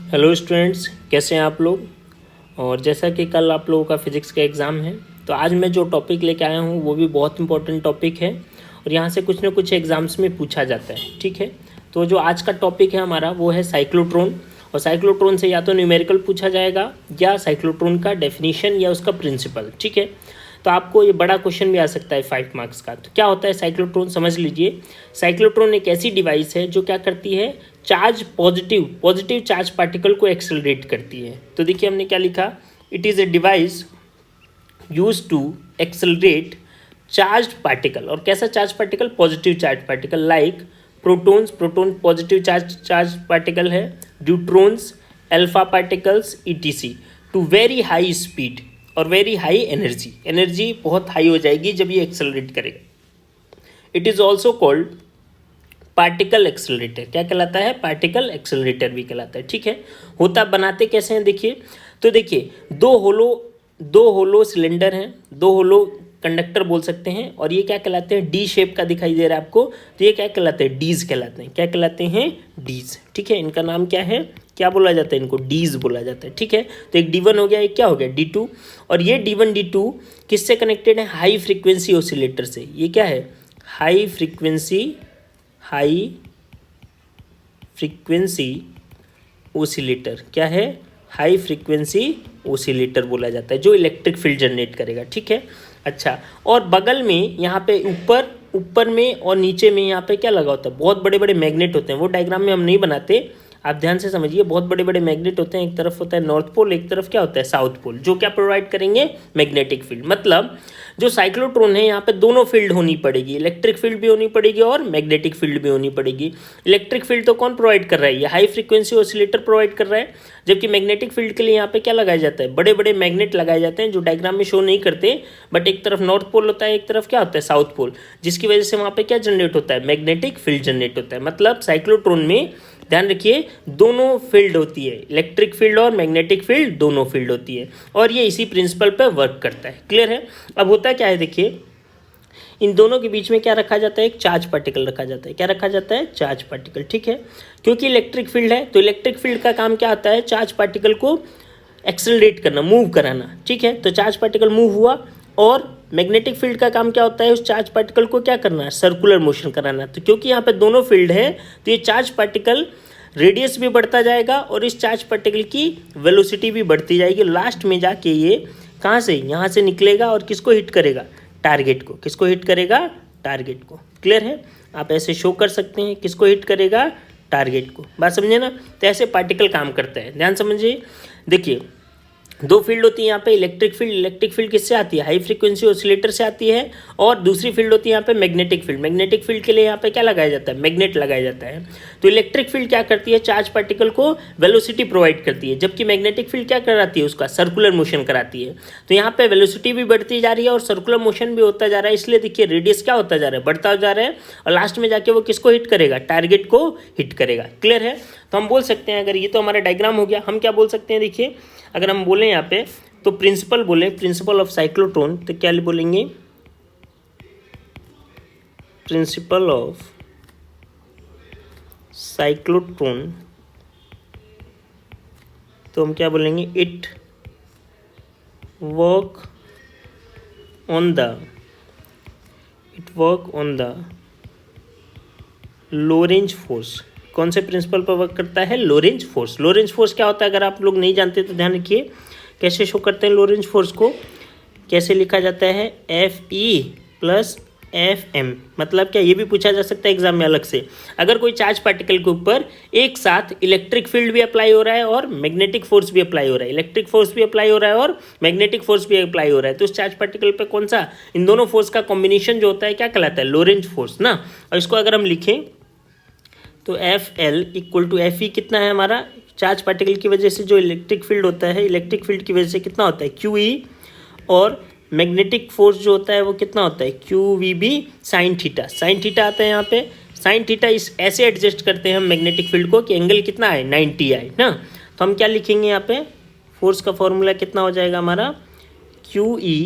Hello students, कैसे हैं आप लोग। और जैसा कि कल आप लोगों का फिज़िक्स का एग्ज़ाम है, तो आज मैं जो टॉपिक लेके आया हूँ वो भी बहुत इंपॉर्टेंट टॉपिक है और यहाँ से कुछ ना कुछ एग्ज़ाम्स में पूछा जाता है। ठीक है, तो जो आज का टॉपिक है हमारा वो है साइक्लोट्रॉन। और साइक्लोट्रॉन से या तो न्यूमेरिकल पूछा जाएगा या साइक्लोट्रॉन का डेफिनेशन या उसका प्रिंसिपल। ठीक है, तो आपको ये बड़ा क्वेश्चन भी आ सकता है 5 मार्क्स का। तो क्या होता है साइक्लोट्रॉन, समझ लीजिए। साइक्लोट्रॉन एक ऐसी डिवाइस है जो क्या करती है, चार्ज पॉजिटिव चार्ज पार्टिकल को एक्सेलरेट करती है। तो देखिए हमने क्या लिखा, it is a device use to accelerate charge particle. और कैसा charge particle, positive charge particle, like proton positive charge particle है, neutrons, alpha particles ETC, to very high speed और वेरी हाई एनर्जी बहुत हाई हो जाएगी जब ये accelerate करेगा। It is also called particle accelerator. क्या कहलाता है, पार्टिकल एक्सेलरेटर भी कहलाता है। ठीक है, होता बनाते कैसे हैं देखिए। तो देखिए दो होलो सिलेंडर हैं, दो होलो कंडक्टर बोल सकते हैं, और ये क्या कहलाते हैं, डी शेप का दिखाई दे रहा है आपको, तो ये क्या कहलाते हैं, डीज कहलाते हैं। क्या कहलाते हैं, डीज। ठीक है, इनका नाम क्या है, क्या बोला जाता है, इनको डीज बोला जाता है। ठीक है, तो एक D1 हो गया, एक क्या हो गया, D2। और ये D1 D2 किससे कनेक्टेड है, हाई फ्रीक्वेंसी ऑसिलेटर से। ये क्या है, हाई फ्रीक्वेंसी ओसिलेटर। क्या है, हाई फ्रीक्वेंसी ओसिलेटर बोला जाता है, जो इलेक्ट्रिक फील्ड जनरेट करेगा। ठीक है, अच्छा, और बगल में यहाँ पे ऊपर में और नीचे में यहाँ पे क्या लगा होता है, बहुत बड़े बड़े मैग्नेट होते हैं। वो डायग्राम में हम नहीं बनाते, आप ध्यान से समझिए। बहुत बड़े बड़े मैग्नेट होते हैं, एक तरफ होता है नॉर्थ पोल, एक तरफ क्या होता है, साउथ पोल, जो क्या प्रोवाइड करेंगे, मैग्नेटिक फील्ड। मतलब जो साइक्लोट्रॉन है यहाँ पे दोनों फील्ड होनी पड़ेगी, इलेक्ट्रिक फील्ड भी होनी पड़ेगी और मैग्नेटिक फील्ड भी होनी पड़ेगी। इलेक्ट्रिक फील्ड तो कौन प्रोवाइड कर रहा है, ये हाई फ्रीक्वेंसी ऑसिलेटर प्रोवाइड कर रहा है। जबकि मैग्नेटिक फील्ड के लिए यहाँ पे क्या लगाया जाता है, बड़े बड़े मैग्नेट लगाए जाते हैं, जो डायग्राम में शो नहीं करते, बट एक तरफ नॉर्थ पोल होता है, एक तरफ क्या होता है, साउथ पोल, जिसकी वजह से वहाँ पे क्या जनरेट होता है, मैग्नेटिक फील्ड जनरेट होता है। मतलब साइक्लोट्रॉन में ध्यान रखिए दोनों फील्ड होती है, इलेक्ट्रिक फील्ड और मैग्नेटिक फील्ड दोनों फील्ड होती है, और ये इसी प्रिंसिपल पे वर्क करता है। क्लियर है। अब होता क्या है देखिए, इन दोनों के बीच में क्या रखा जाता है, एक चार्ज पार्टिकल रखा जाता है। क्या रखा जाता है, चार्ज पार्टिकल। ठीक है, क्योंकि इलेक्ट्रिक फील्ड है, तो इलेक्ट्रिक फील्ड का काम क्या आता है, चार्ज पार्टिकल को एक्सेलरेट करना, मूव कराना। ठीक है, तो चार्ज पार्टिकल मूव हुआ, और मैग्नेटिक फील्ड का काम क्या होता है, उस चार्ज पार्टिकल को क्या करना है, सर्कुलर मोशन कराना। तो क्योंकि यहाँ पे दोनों फील्ड है, तो ये चार्ज पार्टिकल रेडियस भी बढ़ता जाएगा और इस चार्ज पार्टिकल की वेलोसिटी भी बढ़ती जाएगी। लास्ट में जाके ये कहाँ से, यहाँ से निकलेगा और किसको हिट करेगा, टारगेट को। किसको हिट करेगा, टारगेट को। क्लियर है, आप ऐसे शो कर सकते हैं, किसको हिट करेगा, टारगेट को। बात समझे ना। तो ऐसे पार्टिकल काम करता है, ध्यान समझिए। देखिए दो फील्ड होती है यहाँ पे, इलेक्ट्रिक फील्ड किससे आती है, हाई फ्रीक्वेंसी ऑसिलेटर से आती है, और दूसरी फील्ड होती है यहाँ पे मैग्नेटिक फील्ड के लिए यहाँ पे क्या लगाया जाता है, मैग्नेट लगाया जाता है। तो इलेक्ट्रिक फील्ड क्या करती है, चार्ज पार्टिकल को वेलोसिटी प्रोवाइड करती है, जबकि मैग्नेटिक फील्ड क्या कराती है, उसका सर्कुलर मोशन कराती है। तो यहाँ पे वेलोसिटी भी बढ़ती जा रही है और सर्कुलर मोशन भी होता जा रहा है, इसलिए देखिए रेडियस क्या होता जा रहा है, बढ़ता जा रहा है, और लास्ट में जाके वो किसको हिट करेगा, टारगेट को हिट करेगा। क्लियर है। तो हम बोल सकते हैं, अगर ये तो हमारा डायग्राम हो गया, हम क्या बोल सकते हैं देखिए, अगर हम बोलें यहाँ पे तो प्रिंसिपल बोले, प्रिंसिपल ऑफ साइक्लोट्रॉन, तो क्या बोलेंगे, प्रिंसिपल ऑफ साइक्लोट्रॉन, तो हम क्या बोलेंगे, it work on the Lorentz force. कौन से प्रिंसिपल पर वर्क करता है, लोरेंज फोर्स। लोरेंज फोर्स क्या होता है, अगर आप लोग नहीं जानते तो ध्यान रखिए, कैसे शो करते हैं लोरेंज फोर्स को, कैसे लिखा जाता है, Fe प्लस Fm। मतलब क्या, ये भी पूछा जा सकता है एग्जाम में अलग से। अगर कोई चार्ज पार्टिकल के ऊपर एक साथ इलेक्ट्रिक फील्ड भी अप्लाई हो रहा है और मैग्नेटिक फोर्स भी अप्लाई हो रहा है, इलेक्ट्रिक फोर्स भी अप्लाई हो रहा है और मैग्नेटिक फोर्स भी अप्लाई हो रहा है, तो उस चार्ज पार्टिकल पे कौन सा, इन दोनों फोर्स का कॉम्बिनेशन जो होता है क्या कहलाता है, लोरेंज फोर्स ना। और इसको अगर हम लिखें तो Fl इक्वल टू Fe कितना है हमारा, चार्ज पार्टिकल की वजह से जो इलेक्ट्रिक फील्ड होता है, इलेक्ट्रिक फील्ड की वजह से कितना होता है, QE, और मैग्नेटिक फोर्स जो होता है वो कितना होता है, QVB साइन थीटा आता है यहाँ पे। साइन थीटा इस ऐसे एडजस्ट करते हैं हम मैग्नेटिक फील्ड को कि एंगल कितना आए, 90 आए ना। तो हम क्या लिखेंगे यहाँ पे, फोर्स का फॉर्मूला कितना हो जाएगा हमारा, QE,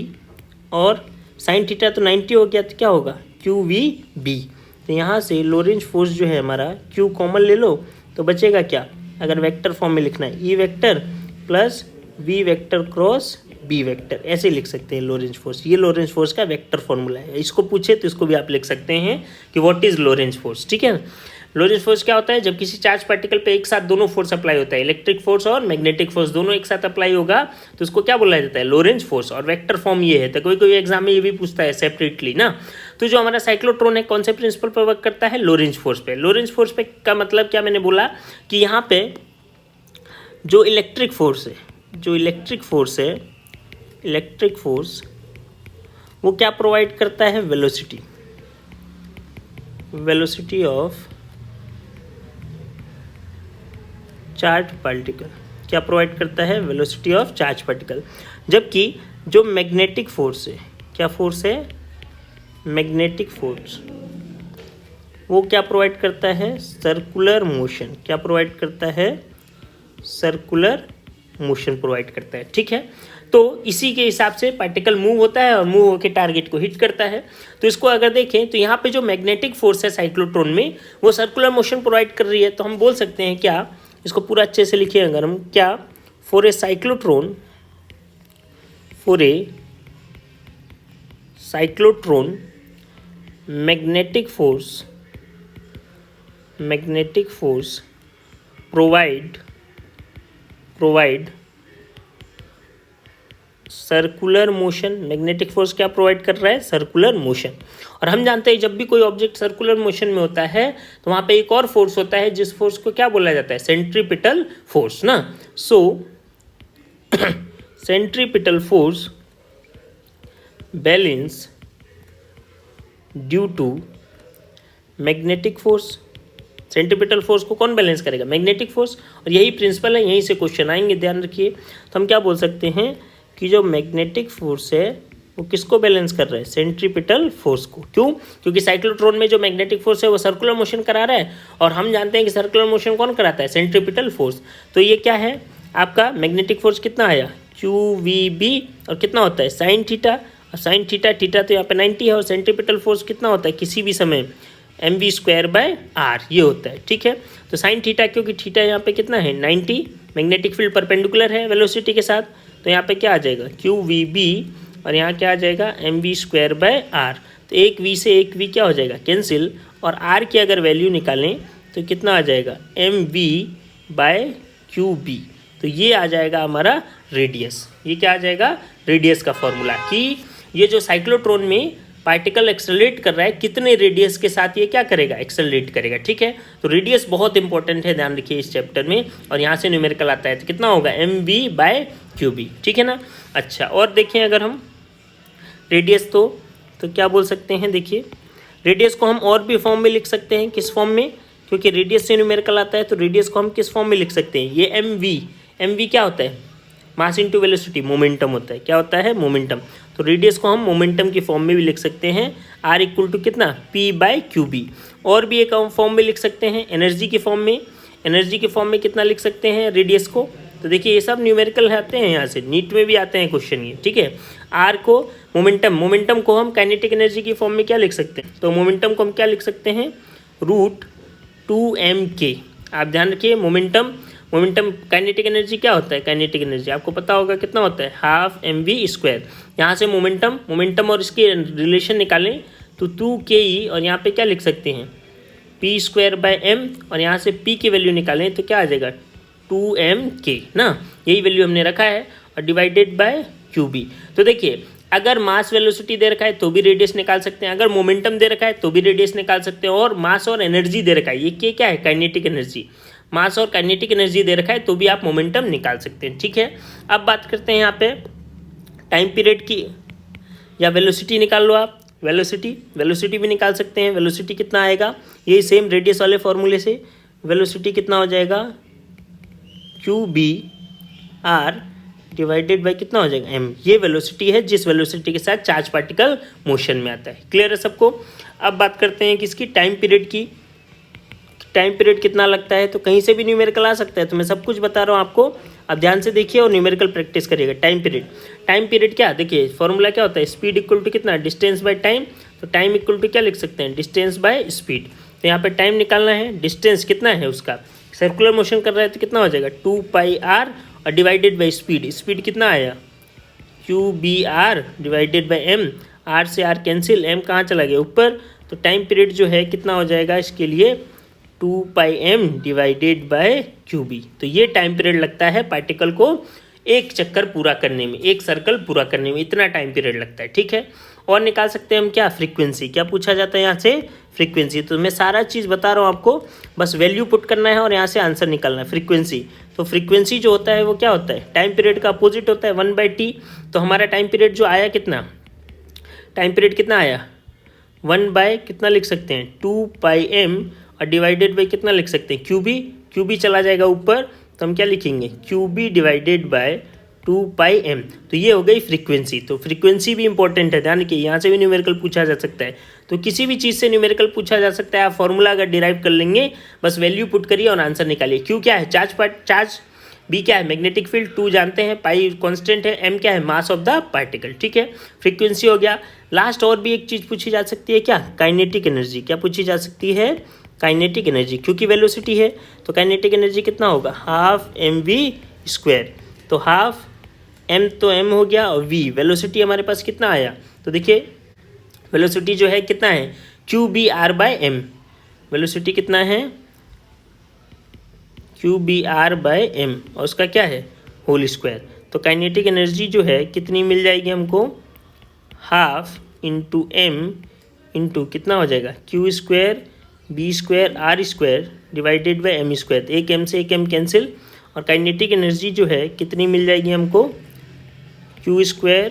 और साइन थीटा तो 90 हो गया, तो क्या होगा, QVB। तो यहाँ से लोरेंज फोर्स जो है हमारा, Q कॉमन ले लो तो बचेगा क्या, अगर वेक्टर फॉर्म में लिखना है E vector plus V vector cross B vector, ऐसे लिख सकते हैं लोरेंज फोर्स। ये लोरेंज फोर्स का वेक्टर फॉर्मूला है। इसको पूछे तो इसको भी आप लिख सकते हैं कि व्हाट इज लोरेंज फोर्स, ठीक है ना। लोरेंज फोर्स क्या होता है, जब किसी चार्ज पार्टिकल पे एक साथ दोनों फोर्स अप्लाई होता है, इलेक्ट्रिक फोर्स और मैग्नेटिक फोर्स दोनों एक साथ अप्लाई होगा तो उसको क्या बोला जाता है, लोरेंज फोर्स। और वेक्टर फॉर्म ये है, तो कोई कोई एग्जाम में ये भी पूछता है सेपरेटली ना। तो जो हमारा साइक्लोट्रॉन है कौन से प्रिंसिपल पर वर्क करता है, लोरेंज फोर्स पे। लोरेंज फोर्स पे का मतलब क्या, मैंने बोला कि यहाँ पे जो इलेक्ट्रिक फोर्स है, इलेक्ट्रिक फोर्स वो क्या प्रोवाइड करता है, वेलोसिटी ऑफ चार्ज पार्टिकल। क्या प्रोवाइड करता है, वेलोसिटी ऑफ चार्ज पार्टिकल। जबकि जो मैग्नेटिक फोर्स है, क्या फोर्स है, मैग्नेटिक फोर्स, वो क्या प्रोवाइड करता है, सर्कुलर मोशन। क्या प्रोवाइड करता है, सर्कुलर मोशन प्रोवाइड करता है, ठीक है। तो इसी के हिसाब से पार्टिकल मूव होता है और मूव होकर टारगेट को हिट करता है। तो इसको अगर देखें तो यहाँ पे जो मैग्नेटिक फोर्स है साइक्लोट्रॉन में वो सर्कुलर मोशन प्रोवाइड कर रही है। तो हम बोल सकते हैं क्या, इसको पूरा अच्छे से लिखिए अगर हम, क्या for a cyclotron magnetic force provide circular motion. Magnetic force क्या प्रोवाइड कर रहा है, सर्कुलर मोशन। और हम जानते हैं जब भी कोई ऑब्जेक्ट सर्कुलर मोशन में होता है तो वहाँ पे एक और फोर्स होता है जिस फोर्स को क्या बोला जाता है, सेंट्रीपिटल फोर्स ना। So centripetal force balance due to magnetic force. Centripetal force को कौन बैलेंस करेगा, मैग्नेटिक फोर्स। और यही प्रिंसिपल है, यहीं से क्वेश्चन आएंगे, ध्यान रखिए। तो हम क्या बोल सकते हैं कि जो मैग्नेटिक फोर्स है वो किसको बैलेंस कर रहा है, सेंट्रीपिटल फोर्स को। क्यों, क्योंकि साइक्लोट्रॉन में जो मैग्नेटिक फोर्स है वो सर्कुलर मोशन करा रहा है और हम जानते हैं कि सर्कुलर मोशन कौन कराता है, सेंट्रीपिटल फोर्स। तो ये क्या है आपका मैग्नेटिक फोर्स कितना आया, QVB, और कितना होता है साइन थीटा। और साइन थीटा तो यहाँ पे 90 है, और सेंट्रीपिटल फोर्स कितना होता है किसी भी समय mv²/r ये होता है, ठीक है। तो साइन थीटा, क्योंकि थीटा यहाँ पे कितना है 90, मैग्नेटिक फील्ड परपेंडिकुलर है वेलोसिटी के साथ, तो यहाँ पे क्या आ जाएगा QVB और यहाँ क्या आ जाएगा mv²/r। तो एक v से एक v क्या हो जाएगा, कैंसिल, और r की अगर वैल्यू निकालें तो कितना आ जाएगा mv/QB। तो ये आ जाएगा हमारा रेडियस। ये क्या आ जाएगा, रेडियस का फॉर्मूला, कि ये जो साइक्लोट्रॉन में पार्टिकल एक्सेलरेट कर रहा है कितने रेडियस के साथ ये क्या करेगा, एक्सेलरेट करेगा, ठीक है। तो रेडियस बहुत इंपॉर्टेंट है, ध्यान रखिए इस चैप्टर में। और यहाँ से न्यूमेरिकल आता है तो कितना होगा mv/QB, ठीक है ना। अच्छा, और देखें अगर हम रेडियस तो क्या बोल सकते हैं, देखिए रेडियस को हम और भी फॉर्म में लिख सकते हैं। किस फॉर्म में, क्योंकि रेडियस से न्यूमेरिकल आता है तो रेडियस को हम किस फॉर्म में लिख सकते हैं, ये mv क्या होता है, मास इंटू वेलोसिटी, मोमेंटम होता है। क्या होता है, मोमेंटम। तो रेडियस को हम मोमेंटम की फॉर्म में भी लिख सकते हैं, r = कितना, P/QB। और भी एक फॉर्म में लिख सकते हैं, एनर्जी की फॉर्म में कितना लिख सकते हैं रेडियस को। तो देखिए ये सब न्यूमेरिकल आते हैं, यहाँ से नीट में भी आते हैं क्वेश्चन ये, ठीक है। r को मोमेंटम को हम काइनेटिक एनर्जी की फॉर्म में क्या लिख सकते हैं, तो मोमेंटम को हम क्या लिख सकते हैं, √2mk। आप ध्यान रखिए, मोमेंटम काइनेटिक एनर्जी क्या होता है, काइनेटिक एनर्जी आपको पता होगा कितना होता है, ½ mv²। यहाँ से मोमेंटम और इसके रिलेशन निकालें तो 2ke, और यहाँ पे क्या लिख सकते हैं p²/m, और यहाँ से p की वैल्यू निकालें तो क्या आ जाएगा 2mk ना। यही वैल्यू हमने रखा है, और डिवाइडेड बाय QB। तो देखिए अगर मास वेलोसिटी दे रखा है तो भी रेडियस निकाल सकते हैं, अगर मोमेंटम दे रखा है तो भी रेडियस निकाल सकते हैं, और मास और एनर्जी दे रखा है, ये के क्या है, काइनेटिक एनर्जी, मास और काइनेटिक एनर्जी दे रखा है तो भी आप मोमेंटम निकाल सकते हैं, ठीक है। अब बात करते हैं यहाँ पे टाइम पीरियड की, या वेलोसिटी निकाल लो आप, वेलोसिटी भी निकाल सकते हैं। वेलोसिटी कितना आएगा, यही सेम रेडियस वाले फॉर्मूले से, वेलोसिटी कितना हो जाएगा QBr डिवाइडेड बाई कितना हो जाएगा m। ये वेलोसिटी है जिस वेलोसिटी के साथ चार्ज पार्टिकल मोशन में आता है। क्लियर है सबको। अब बात करते हैं किसकी, टाइम पीरियड की। टाइम पीरियड कितना लगता है, तो कहीं से भी न्यूमेरिकल आ सकता है, तो मैं सब कुछ बता रहा हूँ आपको, अब ध्यान से देखिए और न्यूमेरिकल प्रैक्टिस करिएगा। टाइम पीरियड क्या, देखिए फॉर्मूला क्या होता है, स्पीड इक्वल टू कितना, डिस्टेंस बाय टाइम। तो टाइम इक्वल टू क्या लिख सकते हैं, डिस्टेंस बाय स्पीड। तो यहाँ पे टाइम निकालना है, डिस्टेंस कितना है उसका सर्कुलर मोशन कर रहा है तो कितना हो जाएगा 2πr और डिवाइडेड बाई स्पीड, स्पीड कितना आया QBr divided by m, r से r कैंसिल, m कहाँ चला गया ऊपर, तो टाइम पीरियड जो है कितना हो जाएगा इसके लिए 2πm डिवाइडेड बाय QB। तो ये टाइम पीरियड लगता है पार्टिकल को एक चक्कर पूरा करने में, एक सर्कल पूरा करने में इतना टाइम पीरियड लगता है, ठीक है। और निकाल सकते हैं हम क्या, फ्रीक्वेंसी, क्या पूछा जाता है यहाँ से, फ्रीक्वेंसी। तो मैं सारा चीज़ बता रहा हूँ आपको, बस वैल्यू पुट करना है और यहाँ से आंसर निकालना है। फ्रीक्वेंसी, तो फ्रीक्वेंसी जो होता है वो क्या होता है, टाइम पीरियड का अपोजिट होता है 1/t। तो हमारा टाइम पीरियड जो आया कितना, टाइम पीरियड कितना आया 1 कितना लिख सकते हैं 2πm और डिवाइडेड बाई कितना लिख सकते हैं QB चला जाएगा ऊपर, तो हम क्या लिखेंगे QB डिवाइडेड बाय 2πm। तो ये हो गई फ्रीक्वेंसी। तो फ्रीक्वेंसी भी इंपॉर्टेंट है, ध्यान रखिए, यहाँ से भी न्यूमेरिकल पूछा जा सकता है। तो किसी भी चीज़ से न्यूमेरिकल पूछा जा सकता है, आप फॉर्मूला अगर डिराइव कर लेंगे, बस वैल्यू पुट करिए और आंसर निकालिए। क्यू क्या है, चार्ज, बी क्या है, मैग्नेटिक फील्ड, 2 जानते हैं, पाई कांस्टेंट है, एम क्या है, मास ऑफ द पार्टिकल, ठीक है। फ्रीक्वेंसी हो गया। लास्ट और भी एक चीज़ पूछी जा सकती है, क्या, काइनेटिक एनर्जी। क्या पूछी जा सकती है, काइनेटिक एनर्जी, क्योंकि वेलोसिटी है तो काइनेटिक एनर्जी कितना होगा, 12mv²। तो 12m तो m हो गया और v, वेलोसिटी हमारे पास कितना आया, तो देखिए वेलोसिटी जो है कितना है QBr/m, वेलोसिटी कितना है QBr/m और उसका क्या है होल स्क्वायर। तो काइनेटिक एनर्जी जो है कितनी मिल जाएगी हमको, 12 × m × कितना हो जाएगा Q² B² R² divided by m²। एक m से एक m कैंसिल और काइनेटिक एनर्जी जो है कितनी मिल जाएगी हमको Q²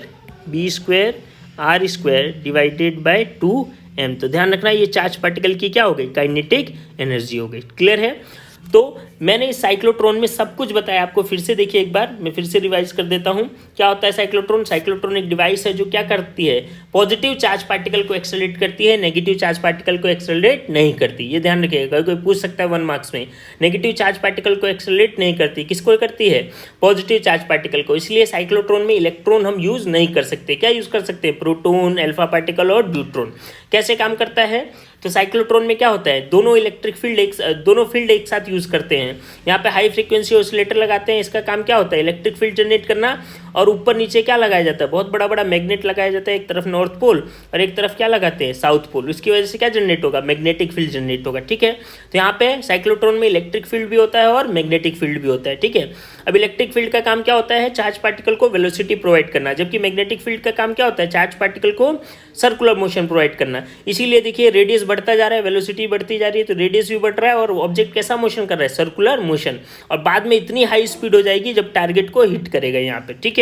B² R² divided by 2m। तो ध्यान रखना ये चार्ज पार्टिकल की क्या हो गई, काइनेटिक एनर्जी हो गई। क्लियर है। तो मैंने इस साइक्लोट्रॉन में सब कुछ बताया आपको, फिर से देखिए एक बार, मैं फिर से रिवाइज कर देता हूँ। क्या होता है साइक्लोट्रॉन, साइक्लोट्रॉन एक डिवाइस है जो क्या करती है, पॉजिटिव चार्ज पार्टिकल को एक्सेलरेट करती है, नेगेटिव चार्ज पार्टिकल को एक्सेलरेट नहीं करती। ये ध्यान रखिएगा, कोई पूछ सकता है 1 मार्क्स में, नेगेटिव चार्ज पार्टिकल को एक्सेलरेट नहीं करती, किसको करती है, पॉजिटिव चार्ज पार्टिकल को। इसलिए साइक्लोट्रॉन में इलेक्ट्रॉन हम यूज नहीं कर सकते। क्या यूज कर सकते हैं, प्रोटॉन, अल्फा पार्टिकल और न्यूट्रॉन। कैसे काम करता है, तो साइक्लोट्रॉन में क्या होता है, दोनों इलेक्ट्रिक फील्ड दोनों फील्ड एक साथ यूज करते हैं। यहाँ पे हाई फ्रीक्वेंसी ऑसिलेटर लगाते हैं, इसका काम क्या होता है, इलेक्ट्रिक फील्ड जनरेट करना। और ऊपर नीचे क्या लगाया जाता है, बहुत बड़ा बड़ा मैग्नेट लगाया जाता है, एक तरफ नॉर्थ पोल और एक तरफ क्या लगाते हैं, साउथ पोल। इसकी वजह से क्या जनरेट होगा, मैग्नेटिक फील्ड जनरेट होगा, ठीक है। तो यहाँ पे साइक्लोट्रॉन में इलेक्ट्रिक फील्ड भी होता है और मैग्नेटिक फील्ड भी होता है, ठीक है। अब इलेक्ट्रिक फील्ड का काम क्या होता है, चार्ज पार्टिकल को वेलोसिटी प्रोवाइड करना, जबकि मैग्नेटिक फील्ड का काम क्या होता है, चार्ज पार्टिकल को सर्कुलर मोशन प्रोवाइड करना। इसीलिए देखिए रेडियस बढ़ता जा रहा है, वेलोसिटी बढ़ती जा रही है, तो रेडियस भी बढ़ रहा है और ऑब्जेक्ट कैसा मोशन कर रहा है, सर्कुलर मोशन। और बाद में इतनी हाई स्पीड हो जाएगी जब टारगेट को हिट करेगा यहाँ पे, ठीक है।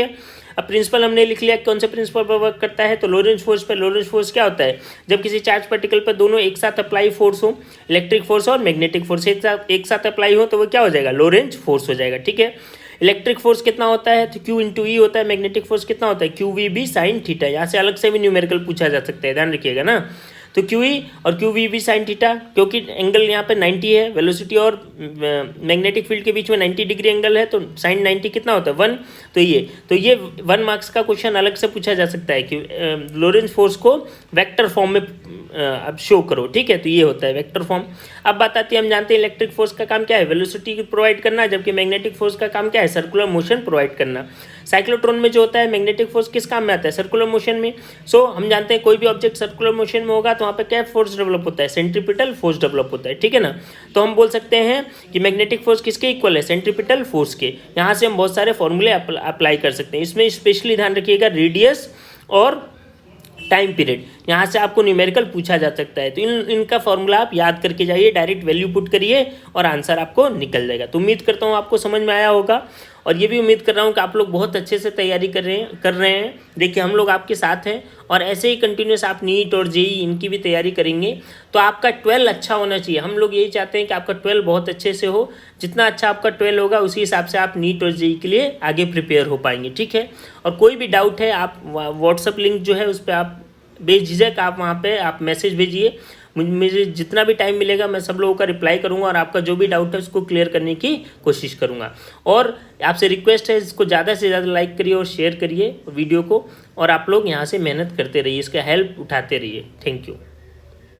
अब प्रिंसिपल हमने लिख लिया, कौन से प्रिंसिपल पर वर्क करता है, तो लोरेंज फोर्स पर। लोरेंज फोर्स क्या होता है, जब किसी चार्ज पार्टिकल पर दोनों एक साथ अप्लाई फोर्स हो, इलेक्ट्रिक फोर्स और मैग्नेटिक फोर्स एक साथ अप्लाई हो, तो वो क्या हो जाएगा, लोरेंज फोर्स हो जाएगा, ठीक है। इलेक्ट्रिक फोर्स कितना होता है, तो Q × E होता है। मैग्नेटिक फोर्स कितना होता है, QVB sin थीटा। यहाँ से अलग से भी न्यूमेरिकल पूछा जा सकता है, ध्यान रखिएगा ना। तो QE और QVB sin थीटा, क्योंकि एंगल यहाँ पे 90 है, वेलोसिटी और मैग्नेटिक फील्ड के बीच में 90 डिग्री एंगल है, तो sin 90 कितना होता है 1। तो ये 1 मार्क्स का क्वेश्चन अलग से पूछा जा सकता है कि लोरेंज फोर्स को वेक्टर फॉर्म में अब शो करो, ठीक है। तो ये होता है वेक्टर फॉर्म। अब बात आती है, हम जानते हैं इलेक्ट्रिक फोर्स का काम क्या है, वेलोसिटी प्रोवाइड करना, जबकि मैग्नेटिक फोर्स का काम क्या है, सर्कुलर मोशन प्रोवाइड करना। साइक्लोट्रॉन में जो होता है मैग्नेटिक फोर्स किस काम में आता है, सर्कुलर मोशन में। सो हम जानते हैं कोई भी ऑब्जेक्ट सर्कुलर मोशन में होगा तो वहाँ पे क्या फोर्स डेवलप होता है, सेंट्रीपिटल फोर्स डेवलप होता है, ठीक है ना। तो हम बोल सकते हैं कि मैग्नेटिक फोर्स किसके इक्वल है, सेंट्रीपिटल फोर्स के। यहाँ से हम बहुत सारे फॉर्मूले अप्लाई कर सकते हैं। इसमें स्पेशली ध्यान रखिएगा रेडियस और टाइम पीरियड, यहाँ से आपको न्यूमेरिकल पूछा जा सकता है। तो इनका फॉर्मूला आप याद करके जाइए, डायरेक्ट वैल्यू पुट करिए और आंसर आपको निकल जाएगा। तो उम्मीद करता हूँ आपको समझ में आया होगा और ये भी उम्मीद कर रहा हूँ कि आप लोग बहुत अच्छे से तैयारी कर रहे हैं। देखिए हम लोग आपके साथ हैं और ऐसे ही कंटिन्यूस आप नीट और जेई इनकी भी तैयारी करेंगे तो आपका 12 अच्छा होना चाहिए। हम लोग यही चाहते हैं कि आपका 12 बहुत अच्छे से हो। जितना अच्छा आपका 12 होगा उसी हिसाब से आप नीट और जेई के लिए आगे प्रिपेयर हो पाएंगे, ठीक है। और कोई भी डाउट है आप व्हाट्सअप लिंक जो है उस पर आप बेझिझक आप वहाँ पे आप मैसेज भेजिए। मुझे जितना भी टाइम मिलेगा मैं सब लोगों का रिप्लाई करूँगा और आपका जो भी डाउट है उसको क्लियर करने की कोशिश करूँगा। और आपसे रिक्वेस्ट है इसको ज़्यादा से ज़्यादा लाइक करिए और शेयर करिए वीडियो को, और आप लोग यहाँ से मेहनत करते रहिए, इसका हेल्प उठाते रहिए। Thank you.